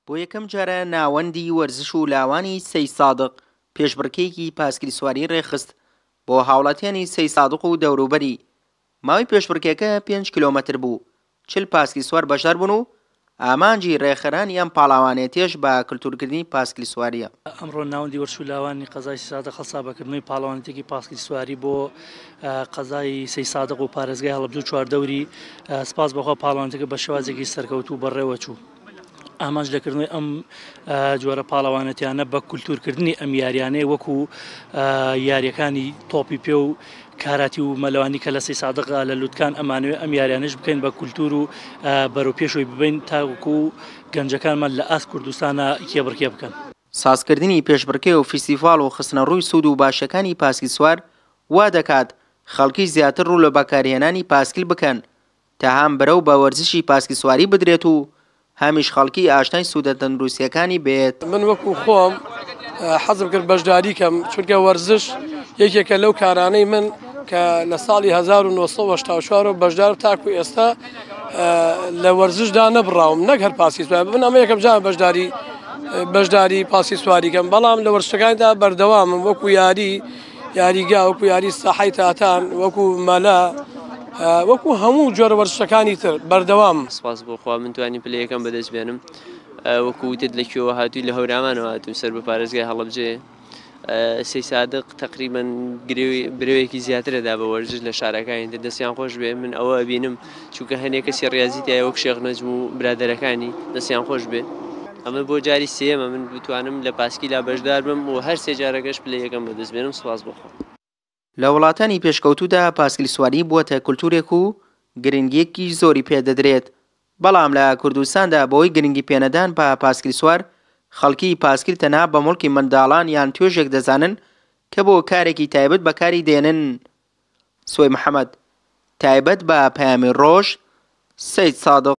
بۆ یەکەم جارە ناوەندی وەرزش و لاوانی سەید سادق پێشبڕکێکی پاسکیل سواری ڕێخست بۆ هاوڵاتیانی سەید سادق و دەوروبەری. ماوەی پێشبڕکێکە 5 کیلۆمەتر بوو. 40 پاسکیل سوار بەشدار بوون و ئامانجی ڕێخەرانی ئەم پاڵاوانێتیش بە کللتورکردنی پاسکیل سواریە. ئەمڕۆ ناوەندی وەرش و لاوانی قەزای سەید سادق هەسابەکردنەوەی پاڵەوانێتێکی پاسکیل سواری بۆ قەزای سەید سادق و پارێزگای هەڵەبجە و چواردەوری. سپاس بەخوا پاڵەوانێتەکە بە شێوازێکی سەرکەوتوو و بەڕێوە چوو. ئامانج لەکردنەوەی ئەم جۆرە پاڵەوانەتیانە بە کولتورکردنی ئەم یاریانەیە وەکو یاریەکانی تۆپی پێ و کاراتی و مەلەوانی کە لە سەید سادق لە لووتکان ئەمانوێ ئەم یاریانەش بکەین بە کولتور و بەرەوپێشەوەی ببین تاوەکو گەنجەکانمان لە ئاست کوردستانە کێبڕکێ بکەن. سازکردنی پێشبڕکێ و فیستیڤاڵ و خستنە ڕووی سوود و باشەکانی پاسکیل سوار وا دەکات خەڵکی زیاتر ڕوو لە بەکارهێنانی پاسکیل بکەن تا هەم بەرەو بە وەرزشی پاسکیل سواری بدرێت و هەمیش خەڵکی ئاشنای سوودە تەندروستیەکانی بێت. من وەکو خۆم حەزم کرد بەشداری کەم چونکە وەرزش یەکێکە لەو کارانەی من کە لە ساڵی 1984 بەشدار تاکو ئێستا لە وەرزشدا نەبڕاوم نەک هەر پاسکیل سواری من ئەمە یەکەم جار بەشداری پاسکیل سواریکەم بەڵام لە وەرزشەکانیدا بەردەوامم وەکو یاریگا وەکو یاری ساحەی تاتان وەکو مەلا وەکو هەموو جۆرە وەرزشەکانی تر بەردەوام. سپاس بۆخوا من توانی پلەیەکەم بەدەست بێنم وەکو وتت لەکوێوە هاتووی لە هەورامانەوە هاتووم سەر بە پارێزگای هەڵەبجێ. سەید سادق تقریبەن برەوەیەکی زیاترەدا بە وەرزش لە شارەکانی دەستیان خۆش بێ. من ئەوە ئەبینم چونکە هەنێک کەسی ڕاضی تایە وەک شێخ نەجم و برادەرەکانی دەستیان خۆش بێ. ئەمە بۆ جاری سێمە من بتوانم لە پاسکیلا بەشدار بم و هەر سێ جارەکەش پلەیەکەم بەدەست بێنم. سپاس بۆخوا. لە وڵاتانی پێشکەوتوودا پاسکیل سواری بووەتە کولتورێک و گرنگیەکی زۆری پێدەدرێت. بەڵام لە کوردستاندا بەوەی گرنگی پێنەدان بە پاسکیل سوار خەڵکی پاسکیل تەنها بە مڵکی منداڵان یان توێژێک دەزانن کە بۆ کارێکی تایبەت بەکاری دێنن. سوێ محەممەد تایبەت بە پەیامی ڕۆژ سەید سادق.